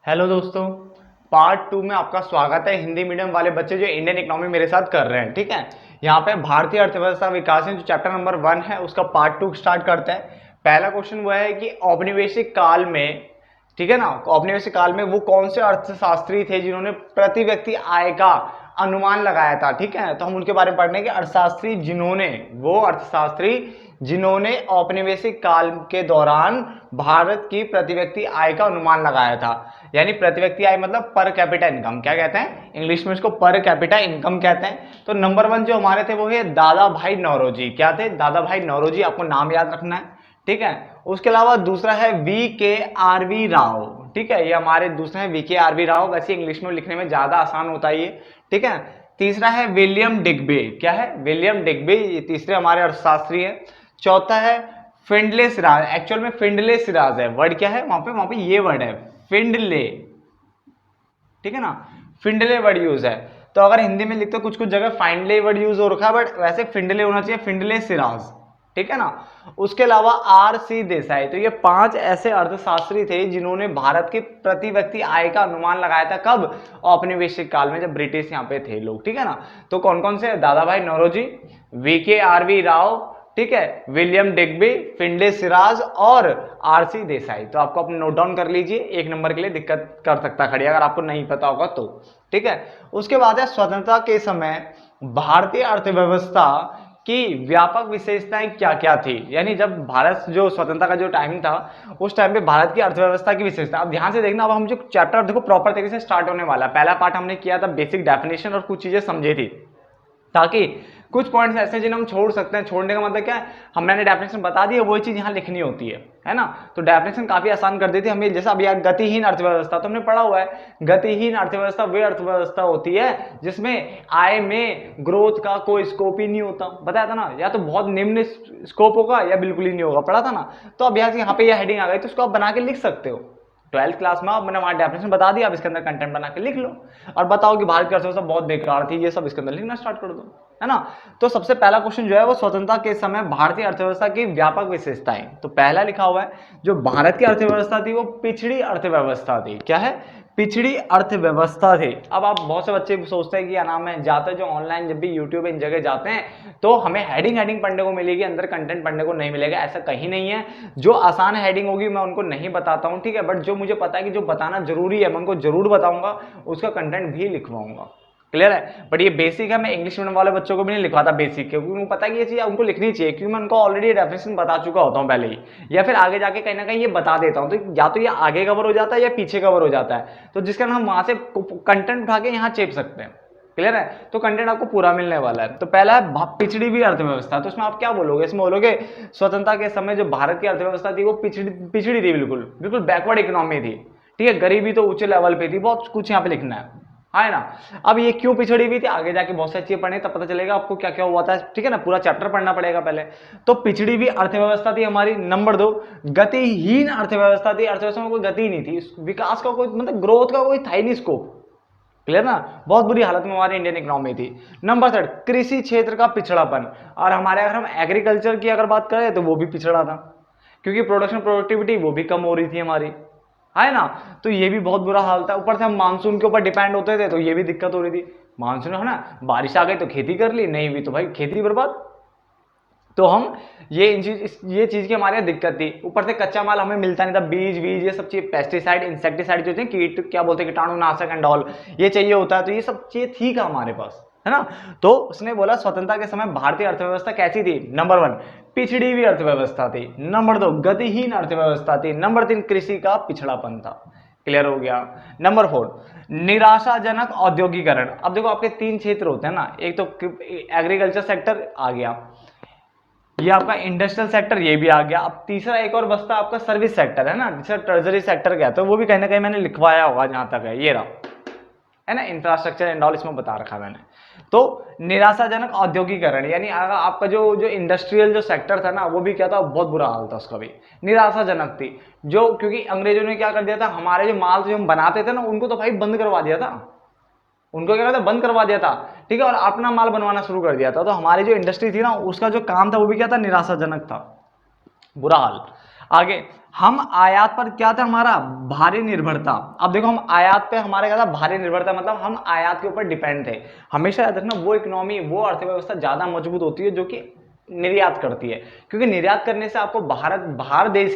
Hello दोस्तों, part 2 में आपका स्वागत है। हिंदी मीडियम वाले बच्चे जो इंडियन इकोनॉमी मेरे साथ कर रहे हैं, ठीक है। यहाँ पे भारतीय अर्थव्यवस्था विकास में जो चैप्टर नंबर 1 है उसका पार्ट 2 स्टार्ट करते हैं। पहला क्वेश्चन वो है कि औपनिवेशिक काल में, ठीक है ना, औपनिवेशिक काल में वो कौन से अर्थशास्त्री थे जिन्होंने प्रति व्यक्ति आय का अनुमान लगाया था, ठीक है। तो हम उनके बारे में पढ़ने के अर्थशास्त्री जिन्होंने औपनिवेशिक काल के दौरान भारत की प्रति व्यक्ति आय का अनुमान लगाया था। यानी प्रति व्यक्ति आय मतलब पर कैपिटा इनकम, क्या कहते हैं इंग्लिश में इसको, पर कैपिटा इनकम कहते हैं। तो नंबर 1 जो हमारे थे वो है दादा भाई नौरोजी। क्या थे? दादा भाई नौरोजी, आपको नाम याद रखना है, ठीक है। उसके अलावा दूसरा है VKRV राव, ठीक है। ये हमारे दूसरे हैं VKRV राव, वैसे इंग्लिश में लिखने में ज्यादा आसान होता है ये, ठीक है। तीसरा है विलियम डिग्बे। क्या है? विलियम डिग्बे, ये तीसरे हमारे अर्थशास्त्री है। चौथा है फिंडले सिराज। एक्चुअल में फिंडले सिराज है, वर्ड क्या है वहां पे ये वर्ड है फिंडले, ठीक है ना। फिंडले वर्ड यूज है। तो अगर हिंदी में लिखते कुछ कुछ जगह फाइंडले वर्ड यूज हो रखा है, बट वैसे फिंडले होना चाहिए, फिंडले सिराज, ठीक है ना। उसके अलावा RC देसाई। तो ये 5 ऐसे अर्थशास्त्री थे जिन्होंने भारत के प्रति व्यक्ति आय का अनुमान लगाया था। कब? औपनिवेशिक काल में, जब ब्रिटिश यहाँ पे थे लोग, ठीक है ना। तो कौन कौन से? दादा भाई नौरोजी, VKRV राव, ठीक है, विलियम डिग्बी, फिंडले सिराज और RC देसाई। तो आपको अपने नोट डाउन कर लीजिए, 1 नंबर के लिए दिक्कत कर सकता खड़ी अगर आपको नहीं पता होगा तो, ठीक है। उसके बाद है स्वतंत्रता के समय भारतीय अर्थव्यवस्था की व्यापक विशेषताएं क्या क्या थी। यानी जब भारत जो स्वतंत्रता का जो टाइम था उस टाइम पे भारत की अर्थव्यवस्था की विशेषता। अब ध्यान से देखना, अब हम जो चैप्टर देखो प्रॉपर तरीके से स्टार्ट होने वाला है। पहला पार्ट हमने किया था बेसिक डेफिनेशन और कुछ चीजें समझे थी, ताकि कुछ पॉइंट्स ऐसे जिन्हें हम छोड़ सकते हैं। छोड़ने का मतलब क्या है? मैंने डेफिनेशन बता दी है, वही चीज यहाँ लिखनी होती है ना। तो डेफिनेशन काफी आसान कर देती है हमें। जैसा अभी गतिहीन अर्थव्यवस्था तो हमने पढ़ा हुआ है। गतिहीन अर्थव्यवस्था वे अर्थव्यवस्था होती है जिसमें आय में ग्रोथ का कोई स्कोप ही नहीं होता। बताया था ना, या तो बहुत निम्न स्कोप होगा या बिल्कुल ही नहीं होगा, पढ़ा था ना। तो अब यहाँ पे हेडिंग आ गई तो उसको आप बना के लिख सकते हो। 12th क्लास में मैंने वहां डेफिनेशन बता दिया, अब इसके अंदर कंटेंट बना के लिख लो और बताओ कि भारत की अर्थव्यवस्था बहुत बेकार थी, ये सब इसके अंदर लिखना स्टार्ट कर दो, है ना। तो सबसे पहला क्वेश्चन जो है वो स्वतंत्रता के समय भारतीय अर्थव्यवस्था की व्यापक विशेषताएं। तो पहला लिखा हुआ है जो भारत की अर्थव्यवस्था थी वो पिछड़ी अर्थव्यवस्था थी। क्या है? पिछड़ी अर्थव्यवस्था थी। अब आप बहुत से बच्चे सोचते हैं कि क्या नाम है, जाते जो ऑनलाइन जब भी यूट्यूब इन जगह जाते हैं तो हमें हेडिंग पढ़ने को मिलेगी, अंदर कंटेंट पढ़ने को नहीं मिलेगा। ऐसा कहीं नहीं है। जो आसान हेडिंग होगी मैं उनको नहीं बताता हूं, ठीक है। बट जो मुझे पता है कि जो बताना जरूरी है मैं उनको जरूर बताऊंगा, उसका कंटेंट भी लिखवाऊंगा। क्लियर है? बट ये बेसिक है, मैं इंग्लिश मीडियम वाले बच्चों को भी नहीं लिखवाता बेसिक, क्योंकि उनको पता है कि ये चीज उनको लिखनी चाहिए, क्योंकि मैं उनको ऑलरेडी डेफिनेशन बता चुका होता हूं पहले ही, या फिर आगे जाके कहीं ना कहीं ये बता देता हूं। तो या तो ये आगे कवर हो जाता है या पीछे कवर हो जाता है, तो जिसके कारण हम वहां से कंटेंट उठा के यहाँ चेप सकते हैं। क्लियर है? तो कंटेंट आपको पूरा मिलने वाला है। तो पहला है पिछड़ी हुई अर्थव्यवस्था। तो इसमें आप क्या बोलोगे? इसमें बोलोगे स्वतंत्रता के समय जो भारत की अर्थव्यवस्था थी वो पिछड़ी थी, बिल्कुल बिल्कुल बैकवर्ड इकोनॉमी थी, ठीक है। गरीबी तो ऊंचे लेवल पे थी। बहुत कुछ यहाँ पे लिखना है ना। अब ये क्यों पिछड़ी हुई थी, आगे जाके बहुत सारी चीजें पढ़ने तब पता चलेगा आपको क्या क्या हुआ था, ठीक है ना। पूरा चैप्टर पढ़ना पड़ेगा पहले। तो पिछड़ी हुई अर्थव्यवस्था थी हमारी। नंबर 2 गतिहीन अर्थव्यवस्था थी। अर्थव्यवस्था में कोई गति नहीं थी, विकास का कोई मतलब ग्रोथ का कोई था ही नहीं स्कोप। क्लियर ना? बहुत बुरी हालत में हमारी इंडियन इकोनॉमी थी। नंबर 3 कृषि क्षेत्र का पिछड़ापन। और हमारे अगर हम एग्रीकल्चर की अगर बात करें तो वो भी पिछड़ा था, क्योंकि प्रोडक्शन प्रोडक्टिविटी वो भी कम हो रही थी हमारी, है ना। तो ये भी बहुत बुरा हाल था। ऊपर से हम मानसून के ऊपर डिपेंड होते थे तो ये भी दिक्कत हो रही थी। मानसून है ना, बारिश आ गई तो खेती कर ली, नहीं हुई तो भाई खेती बर्बाद। तो हम ये चीज की हमारे यहाँ दिक्कत थी। ऊपर से कच्चा माल हमें मिलता नहीं था, बीज ये सब चीज, पेस्टिसाइड इंसेक्टिसाइड जो थे, कीट क्या बोलते हैं, कीटाणुनाशक एंड ऑल, ये चाहिए होता है। तो ये सब चीज थी का हमारे पास, है ना। तो उसने बोला स्वतंत्रता के समय भारतीय अर्थव्यवस्था कैसी थी? नंबर 1 पिछड़ी हुई अर्थव्यवस्था थी। नंबर 2 गतिहीन अर्थव्यवस्था थी। नंबर 3 कृषि का पिछड़ापन था। क्लियर हो गया? नंबर 4 निराशाजनक औद्योगिकरण। अब देखो आपके 3 क्षेत्र होते हैं ना, एक तो एग्रीकल्चर सेक्टर आ गया, ये आपका इंडस्ट्रियल सेक्टर ये भी आ गया। अब तीसरा एक और बसता आपका सर्विस सेक्टर, है ना, जिसे ट्रेजरी सेक्टर कहते हैं। वो भी कहीं ना कहीं मैंने लिखवाया होगा जहां तक है, ये रहा, है ना, इंफ्रास्ट्रक्चर एंड ऑल इसमें बता रखा मैंने। तो निराशाजनक औद्योगिकरण, यानी आपका जो इंडस्ट्रियल जो सेक्टर था ना, वो भी क्या था, बहुत बुरा हाल था उसका भी, निराशाजनक थी। जो क्योंकि अंग्रेजों ने क्या कर दिया था, हमारे जो माल जो हम बनाते थे ना उनको तो भाई बंद करवा दिया था, उनको क्या कहता बंद करवा दिया था, ठीक है, और अपना माल बनवाना शुरू कर दिया था। तो हमारी जो इंडस्ट्री थी ना उसका जो काम था वो भी क्या था, निराशाजनक था, बुरा हाल। आगे हम आयात पर क्या था हमारा भारी निर्भरता। अब देखो हम आयात पे हमारा क्या था भारी निर्भरता, मतलब हम आयात के ऊपर डिपेंड थे। हमेशा याद रखना वो इकोनॉमी वो अर्थव्यवस्था ज्यादा मजबूत होती है जो कि निर्यात करती है, क्योंकि निर्यात करने से आपको बाहर देश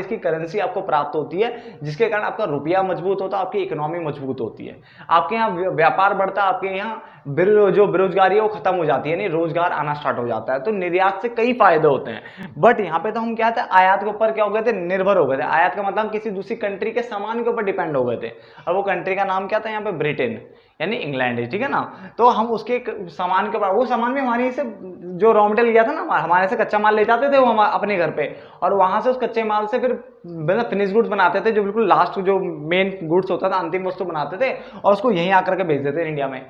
की करेंसी आपको प्राप्त होती है, जिसके कारण आपका रुपया मजबूत होता है, आपकी इकोनॉमी मजबूत होती है, आपके यहाँ व्यापार बढ़ता है, आपके यहाँ जो बेरोजगारी है वो खत्म हो जाती है, यानी रोजगार आना स्टार्ट हो जाता है। तो निर्यात से कई फायदे होते हैं। बट यहाँ पे तो हम क्या थे आयात के ऊपर क्या हो गए थे निर्भर हो गए थे। आयात का मतलब किसी दूसरी कंट्री के सामान के ऊपर डिपेंड हो गए थे, और वो कंट्री का नाम क्या था यहाँ पे ब्रिटेन यानी इंग्लैंड है, ठीक है ना। तो हम उसके सामान के ऊपर, वो सामान भी हमारी से जो रॉ मटेरियल लिया था ना हमारे से कच्चा माल ले जाते थे वो हम अपने घर पे, और वहां से उस कच्चे माल से फिर मतलब फिनिश गुड्स बनाते थे, जो बिल्कुल लास्ट जो मेन गुड्स होता था अंतिम वस्तु बनाते थे और उसको यहीं आकर के बेच देते इंडिया में।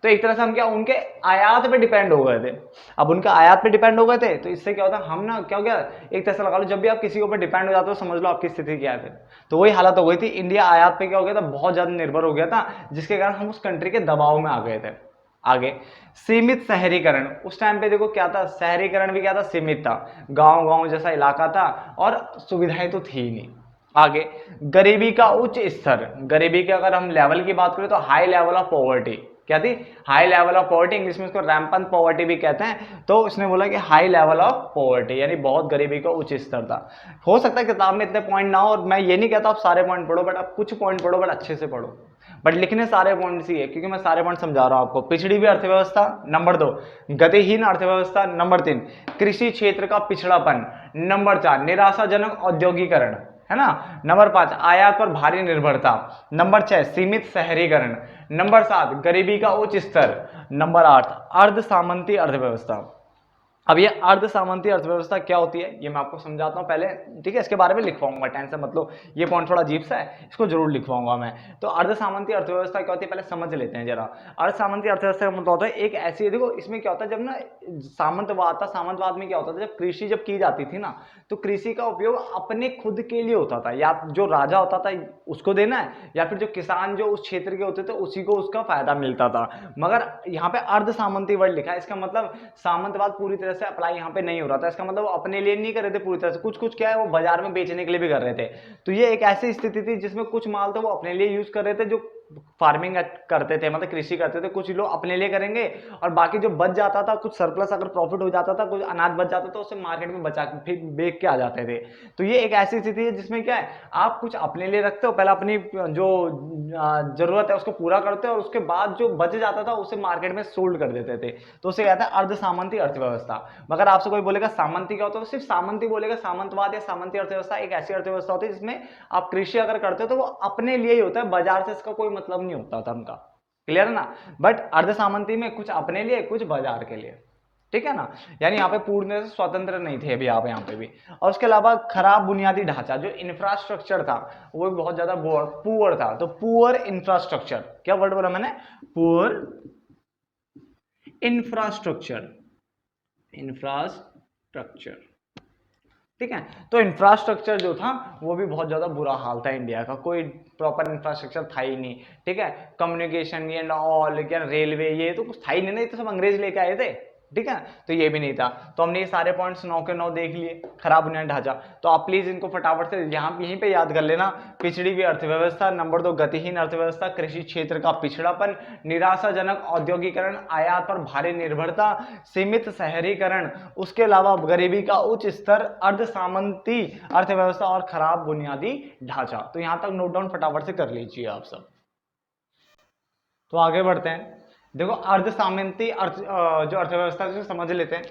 तो एक तरह से हम क्या उनके आयात पे डिपेंड हो गए थे। अब उनके आयात पे डिपेंड हो गए थे तो इससे क्या होता हम ना क्या हो गया, एक तरह से लगा लो जब भी आप किसी के ऊपर डिपेंड हो जाते हो समझ लो आपकी स्थिति क्या है फिर। तो वही हालत हो गई थी, इंडिया आयात पे क्या हो गया था बहुत ज्यादा निर्भर हो गया था, जिसके कारण हम उस कंट्री के दबाव में आ गए थे। आगे सीमित शहरीकरण, उस टाइम पे देखो क्या था शहरीकरण भी क्या था सीमित था, गांव गांव जैसा इलाका था और सुविधाएं तो थी ही नहीं। आगे गरीबी का उच्च स्तर, गरीबी के अगर हम लेवल की बात करें तो हाई लेवल ऑफ पॉवर्टी, क्या थी high level of poverty, English में इसको रैम्पंट पॉवर्टी भी कहते हैं। तो उसने बोला कि हाई लेवल ऑफ पॉवर्टी यानी बहुत गरीबी का उच्च स्तर था। हो सकता है किताब में इतने पॉइंट ना हो, और मैं ये नहीं कहता आप सारे पॉइंट पढ़ो, बट आप कुछ पॉइंट पढ़ो बट अच्छे से पढ़ो, बट लिखने सारे पॉइंट्स ही है क्योंकि मैं सारे पॉइंट समझा रहा हूं आपको। पिछड़ी हुई अर्थव्यवस्था नंबर 2, गतिहीन अर्थव्यवस्था नंबर 3, कृषि क्षेत्र का पिछड़ापन नंबर 4, निराशाजनक औद्योगिकरण है ना नंबर 5, आयात पर भारी निर्भरता नंबर 6, सीमित शहरीकरण नंबर 7, गरीबी का उच्च स्तर नंबर 8, अर्ध सामंती अर्थव्यवस्था। अब ये अर्ध सामंती अर्थव्यवस्था क्या होती है ये मैं आपको समझाता हूँ पहले, ठीक है। इसके बारे में लिखवाऊंगा, टेंशन मत लो, ये पॉइंट थोड़ा अजीब सा है, इसको जरूर लिखवाऊंगा मैं। तो अर्ध सामंती अर्थव्यवस्था क्या होती है पहले समझ लेते हैं जरा। अर्ध सामंती अर्थव्यवस्था का मतलब होता है एक ऐसी, देखो इसमें क्या होता है जब ना सामंतवाद था, सामंतवाद में क्या होता था जब कृषि जब की जाती थी ना तो कृषि का उपयोग अपने खुद के लिए होता था, या जो राजा होता था उसको देना है, या फिर जो किसान जो उस क्षेत्र के होते थे उसी को उसका फायदा मिलता था। मगर यहाँ पे अर्ध सामंती वर्ड लिखा है, इसका मतलब सामंतवाद पूरी तरह से अप्लाई यहाँ पे नहीं हो रहा था। इसका मतलब वो अपने लिए नहीं कर रहे थे पूरी तरह से, कुछ कुछ क्या है वो बाजार में बेचने के लिए भी कर रहे थे। तो ये एक ऐसी स्थिति थी जिसमें कुछ माल तो वो अपने लिए यूज कर रहे थे जो फार्मिंग करते थे, मतलब कृषि करते थे, कुछ लोग अपने लिए करेंगे, और बाकी जो बच जाता था कुछ सरप्लस अगर प्रॉफिट हो जाता था, कुछ अनाज बच जाता था उसे मार्केट में बचा फिर बेच के आ जाते थे। तो ये एक ऐसी स्थिति है जिसमें क्या है आप कुछ अपने लिए रखते हो, पहले अपनी जो जरूरत है उसको पूरा करते हो, और उसके बाद जो बच जाता था उसे मार्केट में सोल्ड कर देते थे। तो उसे कहता है अर्ध सामंती अर्थव्यवस्था। मगर आपसे कोई बोलेगा सामंती क्या होता है तो सिर्फ सामंती बोलेगा, सामंतवाद या सामंती अर्थव्यवस्था एक ऐसी अर्थव्यवस्था होती है जिसमें आप कृषि अगर करते हो तो वो अपने लिए ही होता है, बाजार से इसका कोई मतलब नहीं होता था उनका, क्लियर है ना। बट अर्ध सामंती में कुछ अपने लिए कुछ बाजार के लिए, ठीक है ना। यानी यहाँ पे पूर्ण से स्वतंत्र नहीं थे अभी आप यहाँ पे भी। और उसके अलावा खराब बुनियादी ढांचा, जो इंफ्रास्ट्रक्चर था वो भी बहुत ज्यादा पुअर था। तो पुअर इंफ्रास्ट्रक्चर, क्या वर्ड बोला मैंने, पुअर इंफ्रास्ट्रक्चर, इंफ्रास्ट्रक्चर, ठीक है। तो इंफ्रास्ट्रक्चर जो था वो भी बहुत ज्यादा बुरा हाल था इंडिया का, कोई प्रॉपर इंफ्रास्ट्रक्चर था ही नहीं, ठीक है। कम्युनिकेशन एंड ऑल, क्या रेलवे ये तो कुछ था ही नहीं, तो सब अंग्रेज लेके आए थे, ठीक है। तो ये भी नहीं था। तो हमने ये सारे पॉइंट्स 9 के 9 देख लिए। खराब बुनियादी ढांचा, तो आप प्लीज इनको फटाफट से यहीं पे याद कर लेना। पिछड़ी हुई अर्थव्यवस्था नंबर 2, गतिहीन अर्थव्यवस्था, कृषि क्षेत्र का पिछड़ापन, निराशाजनक औद्योगिकरण, आयात पर भारी निर्भरता, सीमित शहरीकरण, उसके अलावा गरीबी का उच्च स्तर, अर्ध सामंती अर्थव्यवस्था और खराब बुनियादी ढांचा। तो यहां तक नोट डाउन फटाफट से कर लीजिए आप सब। तो आगे बढ़ते हैं। देखो अर्ध सामंती जो अर्थव्यवस्था से समझ लेते हैं।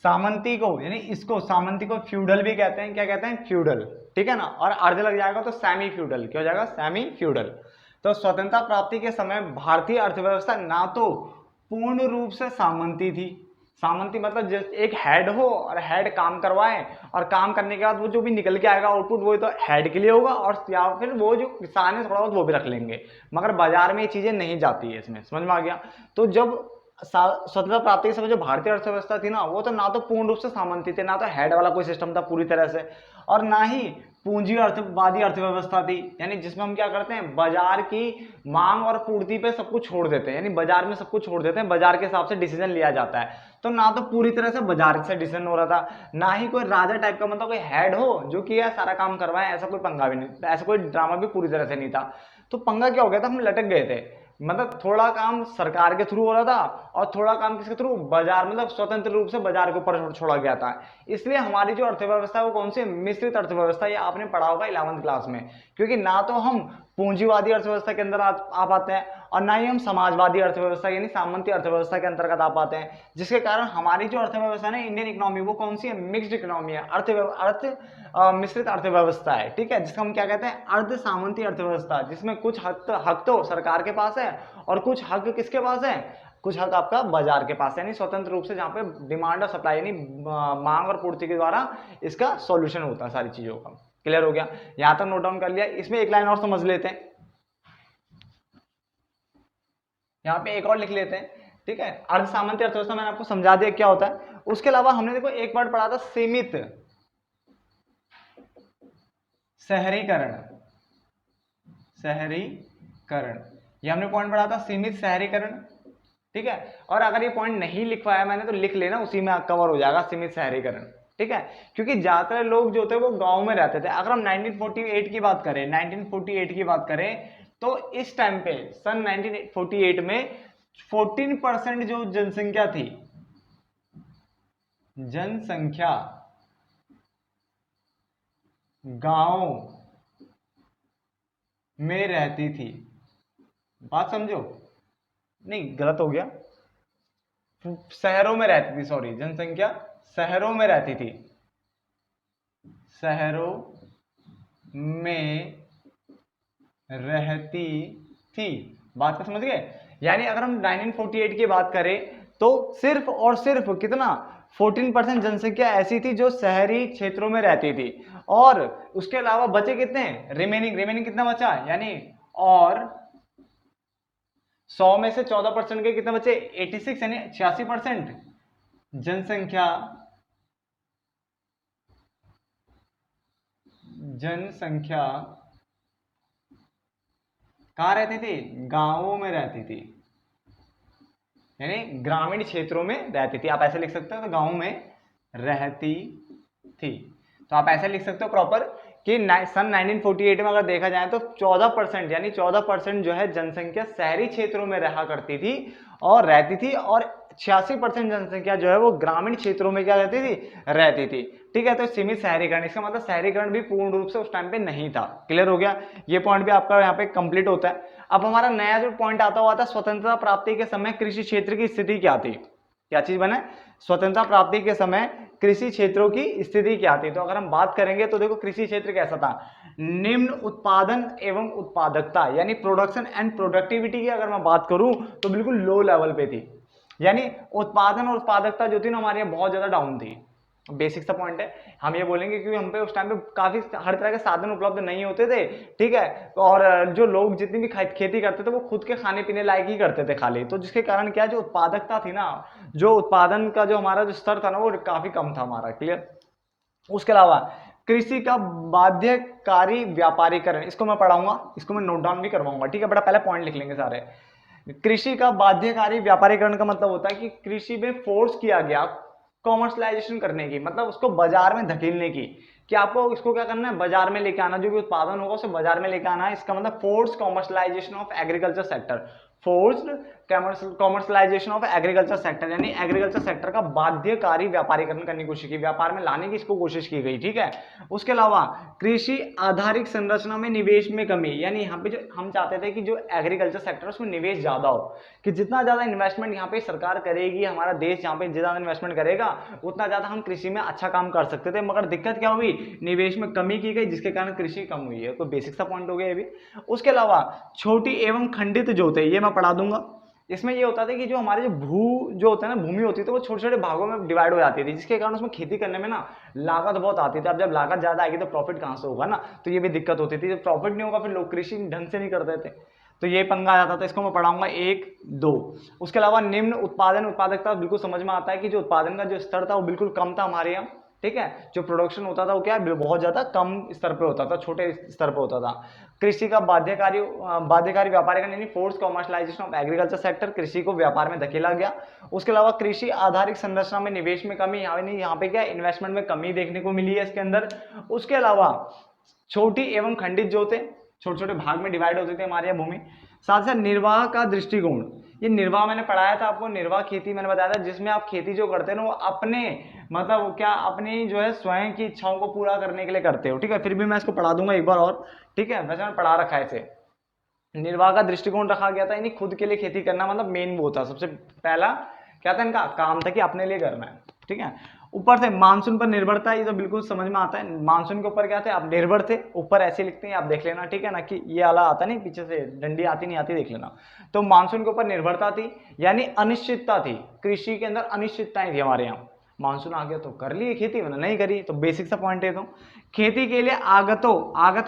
सामंती को यानी इसको सामंती को फ्यूडल भी कहते हैं, क्या कहते हैं फ्यूडल, ठीक है ना। और अर्ध लग जाएगा तो सेमी फ्यूडल, क्या हो जाएगा सेमी फ्यूडल। तो स्वतंत्रता प्राप्ति के समय भारतीय अर्थव्यवस्था ना तो पूर्ण रूप से सामंती थी, सामंती मतलब जैसे एक हेड हो और हेड काम करवाए, और काम करने के बाद वो जो भी निकल के आएगा आउटपुट वो तो हेड के लिए होगा, और या फिर वो जो किसान है थोड़ा बहुत वो भी रख लेंगे। मगर बाजार में ये चीजें नहीं जाती है, इसमें समझ में आ गया। तो जब स्वतंत्रता प्राप्ति के समय जो भारतीय अर्थव्यवस्था थी ना वो तो ना तो पूर्ण रूप से सामंती थे, ना तो हेड वाला कोई सिस्टम था पूरी तरह से, और ना ही पूंजी अर्थवादी अर्थव्यवस्था थी, यानी जिसमें हम क्या करते हैं, बाजार की मांग और पूर्ति पे सब कुछ छोड़ देते हैं, यानी बाजार में सब कुछ छोड़ देते हैं, बाजार के हिसाब से डिसीजन लिया जाता है। तो ना तो पूरी तरह से बाजार से डिसीजन हो रहा था, ना ही कोई राजा टाइप का मतलब कोई हेड हो जो कि यह सारा काम करवाए, ऐसा कोई पंगा भी नहीं, ऐसा कोई ड्रामा भी पूरी तरह से नहीं था। तो पंगा क्या हो गया था, हम लटक गए थे, मतलब थोड़ा काम सरकार के थ्रू हो रहा था और थोड़ा काम किसके थ्रू, बाजार, मतलब स्वतंत्र रूप से बाजार के ऊपर छोड़ा गया था। इसलिए हमारी जो अर्थव्यवस्था है वो कौन सी, मिश्रित अर्थव्यवस्था, ये आपने पढ़ा होगा 11वीं क्लास में, क्योंकि ना तो हम पूंजीवादी अर्थव्यवस्था के अंदर आ पाते हैं और ना ही हम समाजवादी अर्थव्यवस्था यानी सामंती अर्थव्यवस्था के अंतर्गत आ पाते हैं, जिसके कारण हमारी जो अर्थव्यवस्था है इंडियन इकोनॉमी, वो कौन सी है, मिक्स्ड इकोनॉमी है, मिश्रित अर्थव्यवस्था है, ठीक है, जिसको हम क्या कहते हैं, अर्ध सामंती अर्थव्यवस्था, जिसमें कुछ हक तो सरकार के पास है और कुछ हक किसके पास है, कुछ हक आपका बाजार के पास है, यानी स्वतंत्र रूप से, जहां पे डिमांड और सप्लाई यानी मांग और पूर्ति के द्वारा इसका सॉल्यूशन होता है सारी चीजों का। क्लियर हो गया, यहां तक नोट डाउन कर लिया। इसमें एक लाइन और समझ लेते हैं, यहां पे एक और लिख लेते हैं, ठीक है। अर्ध सामंती अर्थव्यवस्था मैंने आपको समझा दिया क्या होता है। उसके अलावा हमने देखो एक वर्ड पढ़ा था, सीमित शहरीकरण, शहरीकरण, ये हमने पॉइंट पढ़ा था, सीमित शहरीकरण, ठीक है। और अगर ये पॉइंट नहीं लिखवाया मैंने तो लिख लेना, उसी में कवर हो जाएगा सीमित शहरीकरण, ठीक है, क्योंकि ज्यादातर लोग जो थे वो गांव में रहते थे। अगर हम 1948 की बात करें, 1948 की बात करें तो इस टाइम पे सन 1948 में 14% जो जनसंख्या थी, जनसंख्या गांव में रहती थी। बात समझो, नहीं गलत हो गया, शहरों में रहती थी, सॉरी, जनसंख्या शहरों में रहती थी, शहरों में रहती थी। बात को समझ गए, यानी अगर हम 1948 की बात करें तो सिर्फ और सिर्फ कितना, 14% जनसंख्या ऐसी थी जो शहरी क्षेत्रों में रहती थी, और उसके अलावा बचे कितने, रिमेनिंग कितना बचा, यानी और 100 में से 14% के कितने बचे, 86 यानी 86% जनसंख्या कहां रहती थी, गांवों में रहती थी, यानी ग्रामीण क्षेत्रों में रहती थी। आप ऐसे लिख सकते हो, तो गांवों में रहती थी, तो आप ऐसे लिख सकते हो प्रॉपर कि सन 1948 में अगर देखा जाए तो 14% यानी 14% जो है जनसंख्या शहरी क्षेत्रों में रहा करती थी और रहती थी, और 86% जनसंख्या जो है वो ग्रामीण क्षेत्रों में क्या रहती थी, ठीक है। तो सीमित शहरीकरण, इसका मतलब शहरीकरण भी पूर्ण रूप से उस टाइम पे नहीं था। क्लियर हो गया, ये पॉइंट भी आपका यहाँ पे कंप्लीट होता है। अब हमारा नया जो पॉइंट आता हुआ था, स्वतंत्रता प्राप्ति के समय कृषि क्षेत्र की स्थिति क्या थी, क्या चीज बने, स्वतंत्रता प्राप्ति के समय कृषि क्षेत्रों की स्थिति क्या थी। तो अगर हम बात करेंगे तो देखो कृषि क्षेत्र कैसा था, निम्न उत्पादन एवं उत्पादकता, यानी प्रोडक्शन एंड प्रोडक्टिविटी की अगर मैं बात करूं तो बिल्कुल लो लेवल पे थी, यानी उत्पादन और उत्पादकता जो थी ना हमारे यहाँ बहुत ज्यादा डाउन थी। बेसिक सा पॉइंट है, हम ये बोलेंगे क्योंकि हम पे उस टाइम पे काफी हर तरह के साधन उपलब्ध नहीं होते थे, ठीक है, और जो लोग जितनी भी खेती करते थे वो खुद के खाने पीने लायक ही करते थे खाली, तो जिसके कारण क्या, जो उत्पादकता थी ना, जो उत्पादन का जो हमारा जो स्तर था ना वो काफी कम था हमारा। क्लियर, उसके अलावा कृषि का बाध्यकारी व्यापारीकरण, इसको मैं पढ़ाऊंगा, इसको मैं नोट डाउन भी करवाऊंगा, ठीक है, बड़ा पहले पॉइंट लिख लेंगे सारे। कृषि का बाध्यकारी व्यापारीकरण का मतलब होता है कि कृषि में फोर्स किया गया कॉमर्शलाइजेशन करने की, मतलब उसको बाजार में धकेलने की, कि आपको इसको क्या करना है, बाजार में लेके आना, जो भी उत्पादन होगा उसे बाजार में लेके आना है। इसका मतलब force commercialisation of agriculture sector, forced commercialisation of agriculture sector, यानी एग्रीकल्चर सेक्टर का बाध्यकारी व्यापारीकरण करने की कोशिश की, व्यापार में लाने की इसको कोशिश की गई, ठीक है। उसके अलावा कृषि आधारित संरचना में निवेश में कमी, यानी यहाँ पे जो हम चाहते थे कि जो एग्रीकल्चर सेक्टर है उसमें निवेश ज्यादा हो, कि जितना ज्यादा इन्वेस्टमेंट यहाँ पे सरकार करेगी, हमारा देश जहाँ पे ज्यादा इन्वेस्टमेंट करेगा उतना ज्यादा हम कृषि में अच्छा काम कर सकते थे, मगर दिक्कत क्या हुई, निवेश में कमी की गई, जिसके कारण कृषि कम हुई है। तो बेसिक सा पॉइंट हो गया ये भी। उसके अलावा छोटी एवं खंडित जोते, ये मैं पढ़ा दूंगा। इसमें ये होता था कि जो हमारे जो होता है ना, भूमि होती थी वो छोटे छोटे भागों में डिवाइड हो जाती थी, जिसके कारण उसमें खेती करने में ना लागत बहुत आती थी। अब जब लागत ज्यादा आएगी तो प्रॉफिट कहां से होगा ना, तो ये भी दिक्कत होती थी, जब प्रॉफिट नहीं होगा फिर लोग कृषि ढंग से नहीं करते थे, तो ये पंगा आ जाता था। इसको मैं पढ़ाऊंगा 1, 2। उसके अलावा निम्न उत्पादन उत्पादकता बिल्कुल समझ में आता है कि जो उत्पादन का जो स्तर था वो बिल्कुल कम था हमारे यहाँ, ठीक है। जो प्रोडक्शन होता था वो क्या है, बहुत ज्यादा कम स्तर पे होता था, छोटे स्तर पे होता था। कृषि का बाध्यकारी व्यापारीकरण यानी force commercialisation of agriculture sector, कृषि को व्यापार में धकेला गया। उसके अलावा कृषि आधारित संरचना में निवेश में कमी, यानी यहाँ पे क्या इन्वेस्टमेंट में कमी देखने को मिली है इसके अंदर। उसके अलावा छोटी एवं खंडित जो थे, छोटे छोटे भाग में डिवाइड होती थी हमारे यहाँ भूमि। साथ साथ निर्वाह का दृष्टिकोण, ये निर्वाह मैंने पढ़ाया था आपको, निर्वाह खेती मैंने बताया था, जिसमें आप खेती जो करते हैं ना वो अपने मतलब क्या अपनी जो है स्वयं की इच्छाओं को पूरा करने के लिए करते हो, ठीक है। फिर भी मैं इसको पढ़ा दूंगा एक बार और, ठीक है, वैसे मैंने पढ़ा रखा है इसे। निर्वाह का दृष्टिकोण रखा गया था, यानी खुद के लिए खेती करना, मतलब मेन वो था, सबसे पहला क्या था इनका काम था कि अपने लिए करना है, ठीक है। ऊपर से मानसून पर निर्भरता, ये तो बिल्कुल समझ में आता है। मानसून के ऊपर क्या थे, आप निर्भर थे, ऊपर ऐसे लिखते हैं आप देख लेना, ठीक है ना, कि ये वाला आता नहीं पीछे से डंडी आती नहीं आती देख लेना। तो मानसून के ऊपर निर्भरता थी, यानी अनिश्चितता थी, कृषि के अंदर अनिश्चितताएं थी हमारे यहाँ। मानसून आ गया तो कर लिए खेती, वरना नहीं करी, तो बेसिक सा पॉइंट है। तो खेती के लिए आगत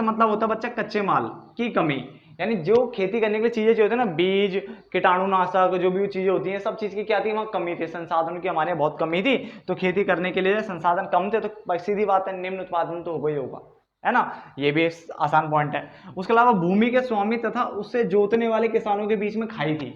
मतलब होता है बच्चा कच्चे माल की कमी, यानी जो खेती करने के लिए चीजें जो होती है ना, बीज, कीटाणुनाशक, जो भी चीजें होती हैं, सब चीज की क्या थी, वहाँ कमी थी, संसाधन की हमारे यहाँ बहुत कमी थी। तो खेती करने के लिए संसाधन कम थे, तो सीधी बात है निम्न उत्पादन तो होगा ही होगा, है ना। ये भी आसान पॉइंट है। उसके अलावा भूमि के स्वामी तथा उससे जोतने वाले किसानों के बीच में खाई थी।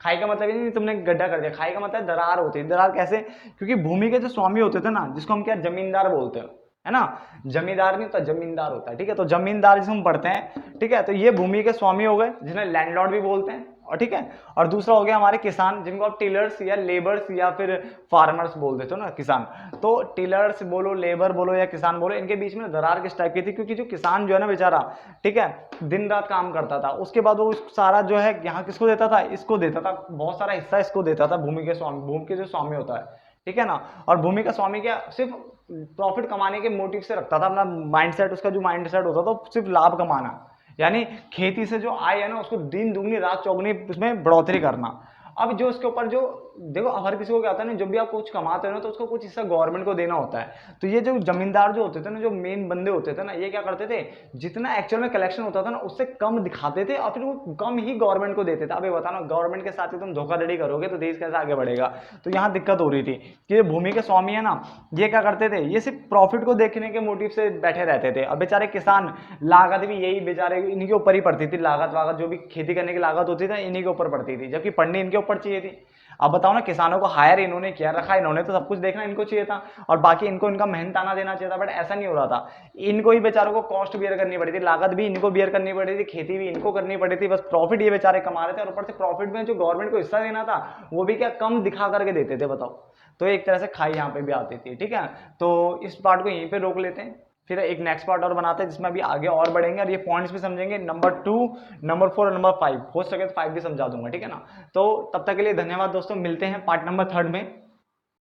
खाई का मतलब ये नहीं तुमने गड्ढा कर दिया, खाई का मतलब दरार होती है। दरार कैसे, क्योंकि भूमि के जो स्वामी होते थे ना, जिसको हम क्या जमींदार बोलते हैं, है ना, जमींदार नहीं होता जमींदार होता है, ठीक है। तो जमींदार जिसे हम पढ़ते हैं, ठीक है, तो ये भूमि के स्वामी हो गए, जिन्हें लैंडलॉर्ड भी बोलते हैं, और ठीक है। और दूसरा हो गया हमारे किसान, जिनको आप टिलर्स या लेबर्स या फिर फार्मर्स बोल देते हो ना, किसान। तो टिलर्स बोलो, लेबर बोलो या किसान बोलो, इनके बीच में दरार किस टाइप की थी, क्योंकि जो किसान जो है ना बेचारा, ठीक है, दिन रात काम करता था, उसके बाद वो सारा जो है यहाँ किसको देता था, इसको देता था, बहुत सारा हिस्सा इसको देता था, भूमि के स्वामी, भूमि के जो स्वामी होता है, ठीक है ना। और भूमि का स्वामी क्या सिर्फ प्रॉफिट कमाने के मोटिव से रखता था अपना माइंडसेट, उसका जो माइंडसेट होता था सिर्फ लाभ कमाना, यानी खेती से जो आय है ना उसको दिन दुगनी रात चौगुनी उसमें बढ़ोतरी करना। अब जो इसके ऊपर जो देखो, अब हर किसी को क्या होता है ना, जब भी आप कुछ कमाते हो ना तो उसको कुछ हिस्सा गवर्नमेंट को देना होता है। तो ये जो जमींदार जो होते थे ना, जो मेन बंदे होते थे ना, ये क्या करते थे, जितना एक्चुअल में कलेक्शन होता था ना उससे कम दिखाते थे, और फिर वो कम ही गवर्नमेंट को देते थे। अब ये बताना, गवर्नमेंट के साथ ही तुम धोखाधड़ी करोगे तो देश कैसे आगे बढ़ेगा। तो यहाँ दिक्कत हो रही थी कि ये भूमि के स्वामी है ना, ये क्या करते थे, ये सिर्फ प्रॉफिट को देखने के मोटिव से बैठे रहते थे। अब बेचारे किसान, लागत भी यही बेचारे इन्हीं के ऊपर ही पड़ती थी, लागत वागत जो भी खेती करने की लागत होती थी इन्हीं के ऊपर पड़ती थी, जबकि पढ़नी इनके ऊपर चाहिए थी। अब बताओ ना, किसानों को हायर इन्होंने किया रखा, इन्होंने तो सब कुछ देखना इनको चाहिए था, और बाकी इनको इनका मेहनताना देना चाहिए था, बट ऐसा नहीं हो रहा था। इनको ही बेचारों को कॉस्ट बियर करनी पड़ी थी, लागत भी इनको बियर करनी पड़ी थी, खेती भी इनको करनी पड़ी थी, बस प्रॉफिट ये बेचारे कमा रहे थे, और ऊपर से प्रॉफिट में जो गवर्नमेंट को हिस्सा देना था वो भी क्या कम दिखा करके देते थे, बताओ। तो एक तरह से खाई यहाँ पे भी आती थी, ठीक है। तो इस पार्ट को यहीं पे रोक लेते हैं, फिर एक नेक्स्ट पार्ट और बनाते हैं जिसमें अभी आगे और बढ़ेंगे, और ये पॉइंट्स भी समझेंगे, नंबर 2, नंबर 4 और नंबर 5, हो सके तो 5 भी समझा दूंगा, ठीक है ना। तो तब तक के लिए धन्यवाद दोस्तों, मिलते हैं पार्ट नंबर 3 में।